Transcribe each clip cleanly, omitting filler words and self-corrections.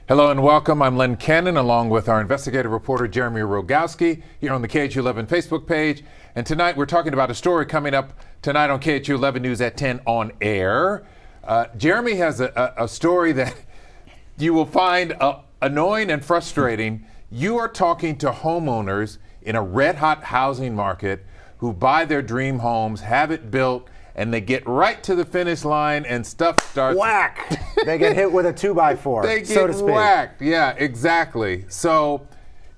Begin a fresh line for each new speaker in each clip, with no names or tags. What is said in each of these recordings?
Hello and welcome. I'm Len Cannon along with our investigative reporter Jeremy Rogalski here on the KHOU 11 Facebook page. And tonight we're talking about a story coming up tonight on KHOU 11 News at 10 on air. Jeremy has a story that you will find annoying and frustrating. You are talking to homeowners in a red-hot housing market who buy their dream homes, have it built, and they get right to the finish line and stuff starts...
Whack! They get hit with a 2x4,
they
so to
get
speak.
whacked. Yeah, exactly. So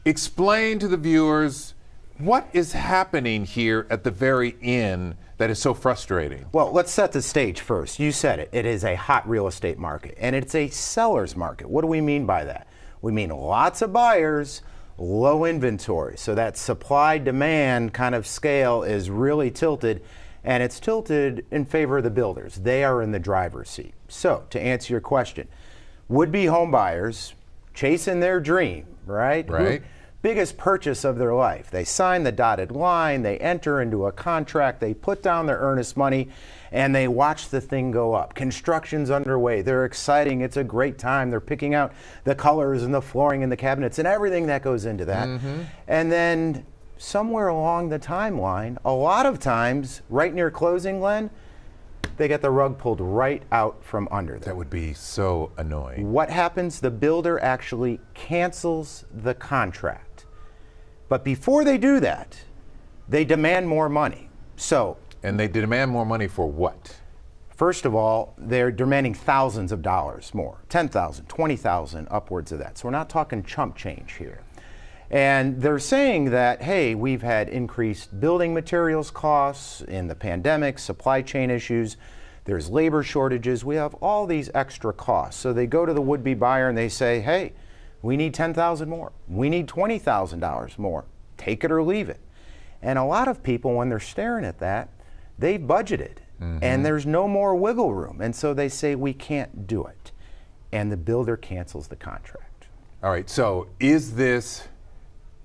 explain to the viewers what is happening here at the very end that is so frustrating.
Well, let's set the stage first. You said it. It is a hot real estate market, and it's a seller's market. What do we mean by that? We mean lots of buyers, low inventory. So that supply-demand kind of scale is really tilted, and it's tilted in favor of the builders. They are in the driver's seat. So to answer your question, would-be home buyers chasing their dream, right?
Right.
Biggest purchase of their life. They sign the dotted line, they enter into a contract, they put down their earnest money, and they watch the thing go up. Construction's underway. They're exciting. It's a great time. They're picking out the colors and the flooring and the cabinets and everything that goes into that. And then somewhere along the timeline, a lot of times, right near closing, Len, they get the rug pulled right out from under them.
That would be so annoying.
What happens? The builder actually cancels the contract. But before they do that, they demand more money.
And they demand more money for what?
First of all, they're demanding thousands of dollars more, 10,000, 20,000, upwards of that. So we're not talking chump change here. And they're saying that, hey, we've had increased building materials costs in the pandemic, supply chain issues, there's labor shortages, we have all these extra costs. So they go to the would-be buyer and they say, hey, we need $10,000 more, we need $20,000 more, take it or leave it. And a lot of people, when they're staring at that, they budgeted and there's no more wiggle room. And so they say, we can't do it. And the builder cancels the contract.
All right, so is this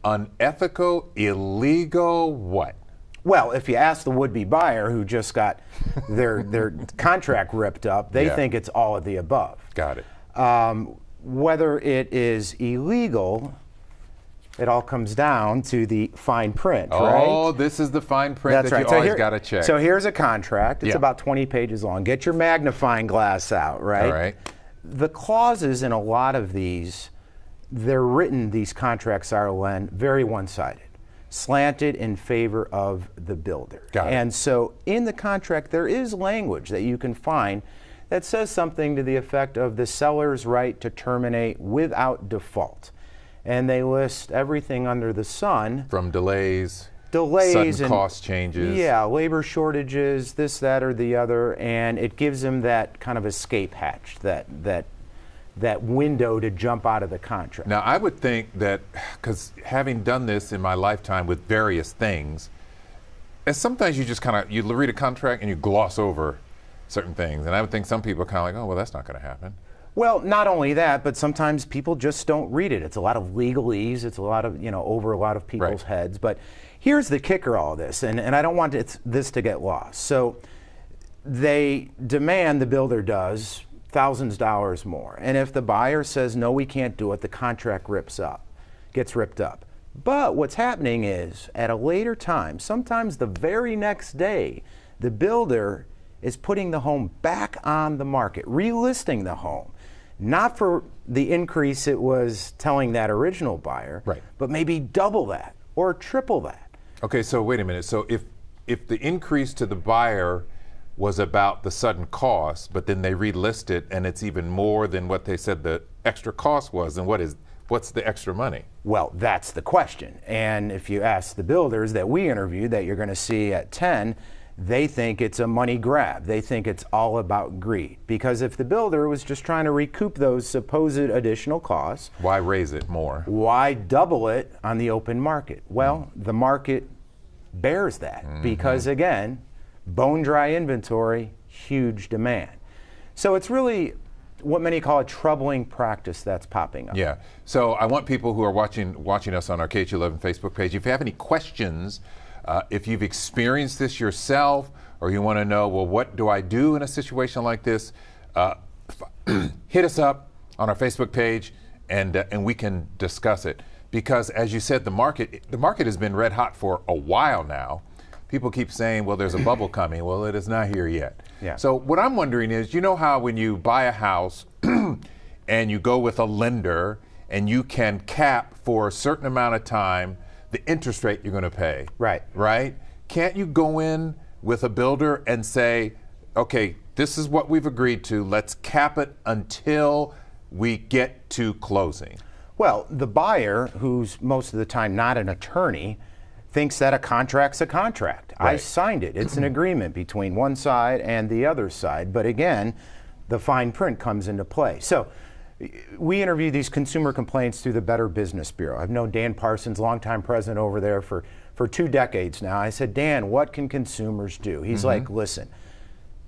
unethical, illegal, what?
Well, if you ask the would-be buyer who just got their contract ripped up, they think it's all of the above.
Got it.
Whether it is illegal, it all comes down to the fine print, right?
Oh, this is the fine print that you always got to check.
So here's a contract. It's about 20 pages long. Get your magnifying glass out, right?
All right.
The clauses in a lot of these, they're written, these contracts are, Len, very one-sided, slanted in favor of the builder.
Got it.
And so in the contract, there is language that you can find that says something to the effect of the seller's right to terminate without default. And they list everything under the sun.
From delays
Sudden
and cost changes.
Yeah, labor shortages, this, that, or the other, and it gives them that kind of escape hatch, that window to jump out of the contract.
Now, I would think that, because having done this in my lifetime with various things, and sometimes you just kind of, you read a contract and you gloss over certain things. And I would think some people are kind of like, oh, well, that's not going to happen.
Well, not only that, but sometimes people just don't read it. It's a lot of legalese. It's a lot of, over a lot of people's heads. But here's the kicker, all this, and I don't want this to get lost. So they demand, the builder does, thousands of dollars more. And if the buyer says, no, we can't do it, the contract gets ripped up. But what's happening is, at a later time, sometimes the very next day, the builder is putting the home back on the market, relisting the home. Not for the increase it was telling that original buyer, but maybe double that or triple that.
Okay, so wait a minute. So if the increase to the buyer was about the sudden cost, but then they relist it and it's even more than what they said the extra cost was, then what's the extra money?
Well, that's the question. And if you ask the builders that we interviewed, that you're going to see at 10, they think it's a money grab. They think it's all about greed. Because if the builder was just trying to recoup those supposed additional costs,
why raise it more?
Why double it on the open market? Well, the market bears that because, again, bone dry inventory, huge demand. So it's really what many call a troubling practice that's popping up.
Yeah. So I want people who are watching us on our KHOU 11 Facebook page, if you have any questions, if you've experienced this yourself, or you want to know, well, what do I do in a situation like this? Hit us up on our Facebook page and we can discuss it, because as you said, the market has been red hot for a while now. People keep saying, well, there's a bubble coming. Well, it is not here yet.
Yeah.
So what I'm wondering is, you know how when you buy a house and you go with a lender and you can cap for a certain amount of time the interest rate you're going to pay.
Right.
Right? Can't you go in with a builder and say, okay, this is what we've agreed to, let's cap it until we get to closing?
Well, the buyer, who's most of the time not an attorney, thinks that a contract's a contract.
Right.
I signed it. It's an agreement between one side and the other side. But again, the fine print comes into play. So we interview these consumer complaints through the Better Business Bureau. I've known Dan Parsons, longtime president over there, for 2 decades now. I said, Dan, what can consumers do? He's like, listen,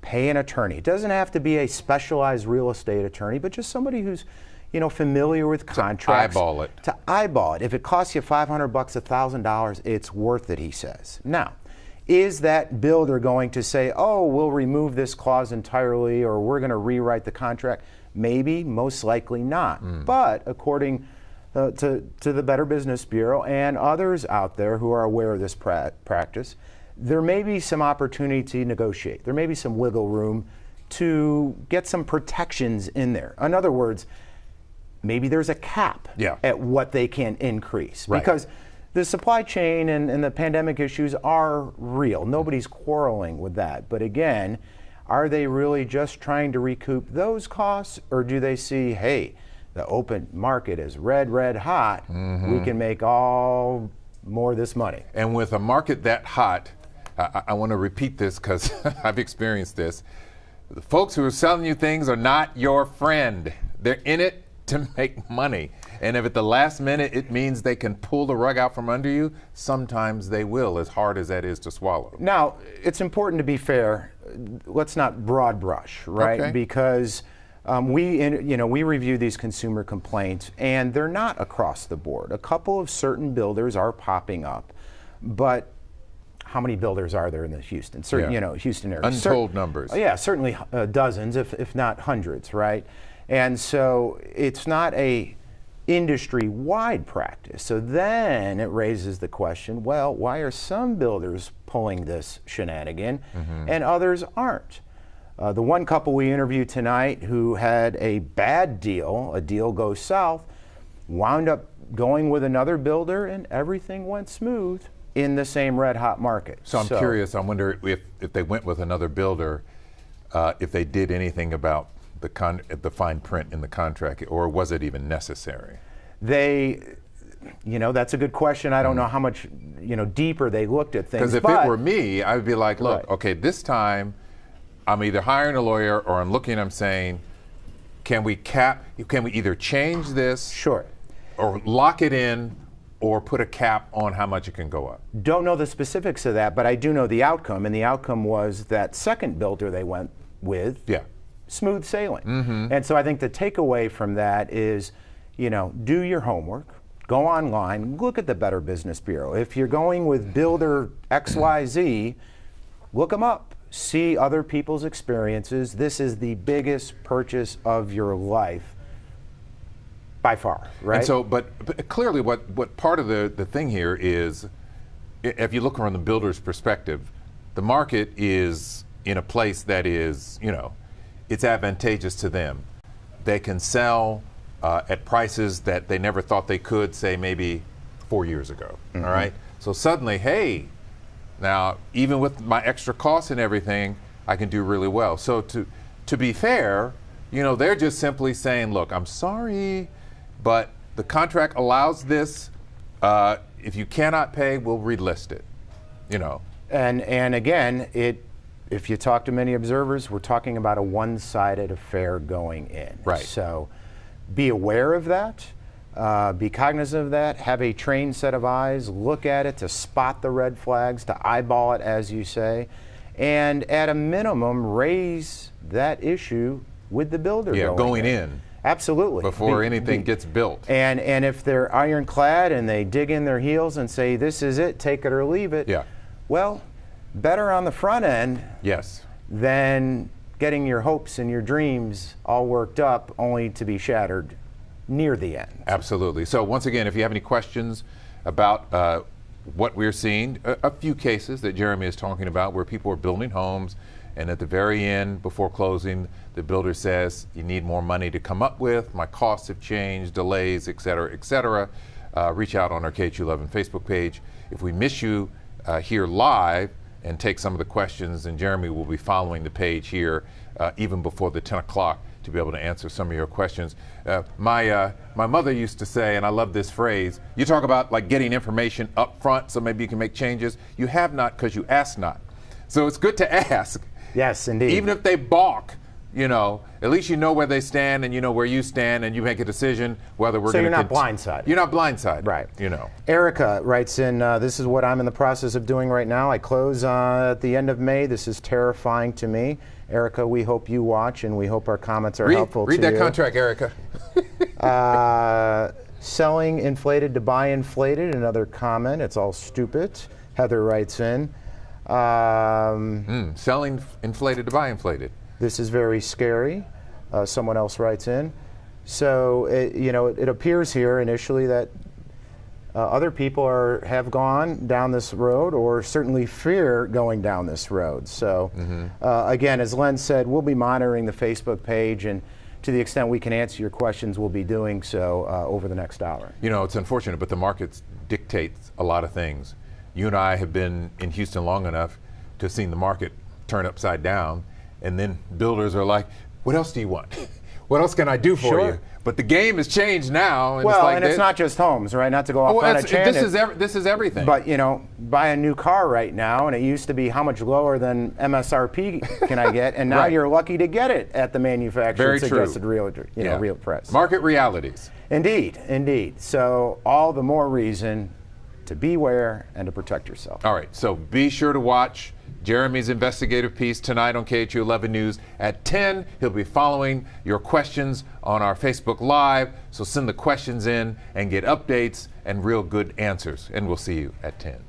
pay an attorney. It doesn't have to be a specialized real estate attorney, but just somebody who's familiar with contracts.
To eyeball it.
To eyeball it. If it costs you $500, $1,000, it's worth it, he says. Now, is that builder going to say, oh, we'll remove this clause entirely, or we're going to rewrite the contract? Maybe, most likely not. But according to the Better Business Bureau and others out there who are aware of this practice, there may be some opportunity to negotiate. There may be some wiggle room to get some protections in there. In other words, maybe there's a cap at what they can increase.
Right.
Because the supply chain and the pandemic issues are real. Nobody's quarreling with that. But again, are they really just trying to recoup those costs, or do they see, hey, the open market is red hot, we can make all more of this money?
And with a market that hot, I want to repeat this because I've experienced this. The folks who are selling you things are not your friend. They're in it to make money. And if at the last minute it means they can pull the rug out from under you, sometimes they will, as hard as that is to swallow.
Now, it's important to be fair. Let's not broad brush, right?
Okay.
Because we review these consumer complaints, and they're not across the board. A couple of certain builders are popping up, but how many builders are there in the Houston Houston area?
Untold numbers.
Yeah, certainly dozens, if not hundreds, right? And so it's not a industry-wide practice. So then it raises the question, well, why are some builders pulling this shenanigan and others aren't? The one couple we interviewed tonight who had a bad deal, a deal goes south, wound up going with another builder, and everything went smooth in the same red-hot market.
So I'm curious, I wonder if they went with another builder, if they did anything about the fine print in the contract, or was it even necessary?
That's a good question. I don't know how much, deeper they looked at things.
Because if it were me, I would be like, look, okay, this time I'm either hiring a lawyer or I'm looking, I'm saying, can we either change this?
Sure.
Or lock it in, or put a cap on how much it can go up?
Don't know the specifics of that, but I do know the outcome, and the outcome was that second builder they went with, smooth sailing. And so I think the takeaway from that is, do your homework, go online, look at the Better Business Bureau. If you're going with builder XYZ, look them up, see other people's experiences. This is the biggest purchase of your life by far, right?
And so, but clearly what part of the thing here is, if you look from the builder's perspective, the market is in a place that is, it's advantageous to them. They can sell at prices that they never thought they could, say maybe 4 years ago, all right? So suddenly, hey, now even with my extra costs and everything, I can do really well. So to be fair, they're just simply saying, look, I'm sorry, but the contract allows this. If you cannot pay, we'll relist it,
And again, if you talk to many observers, we're talking about a one-sided affair going in.
Right.
So be aware of that, be cognizant of that, have a trained set of eyes, look at it to spot the red flags, to eyeball it, as you say, and at a minimum, raise that issue with the builder.
Going in.
Absolutely.
Before anything gets built.
And if they're ironclad and they dig in their heels and say, this is it, take it or leave it, well, better on the front end than getting your hopes and your dreams all worked up only to be shattered near the end.
Absolutely. So once again, if you have any questions about what we're seeing, a few cases that Jeremy is talking about where people are building homes, and at the very end, before closing, the builder says, you need more money to come up with, my costs have changed, delays, et cetera, reach out on our KHOU 11 Facebook page. If we miss you here live and take some of the questions, and Jeremy will be following the page here even before the 10 o'clock to be able to answer some of your questions. My mother used to say, and I love this phrase, you talk about like getting information up front so maybe you can make changes. You have not because you ask not. So it's good to ask.
Yes, indeed.
Even if they balk, you know, at least you know where they stand and you know where you stand and you make a decision whether we're going to.
So you're not blindsided.
You're not blindsided.
Right.
You know.
Erica writes in, this is what I'm in the process of doing right now. I close at the end of May. This is terrifying to me. Erica, we hope you watch and we hope our comments are helpful to you.
Read that contract, Erica.
Selling inflated to buy inflated, another comment. It's all stupid. Heather writes in.
Selling inflated to buy inflated.
This is very scary. Someone else writes in. So, it appears here initially that other people have gone down this road or certainly fear going down this road. So, again, as Len said, we'll be monitoring the Facebook page, and to the extent we can answer your questions, we'll be doing so over the next hour.
You know, it's unfortunate, but the market dictates a lot of things. You and I have been in Houston long enough to have seen the market turn upside down, and then builders are like, what else do you want? What else can I do for you? But the game has changed now. And
well,
it's like
and it's not just homes, right? Not to go off on a tangent.
This is everything.
But, buy a new car right now, and it used to be how much lower than MSRP can I get, and now you're lucky to get it at the manufacturer suggested real price.
Market realities.
Indeed, indeed. So all the more reason to beware and to protect yourself.
All right, so be sure to watch Jeremy's investigative piece tonight on KHOU 11 News at 10. He'll be following your questions on our Facebook Live, so send the questions in and get updates and real good answers, and we'll see you at 10.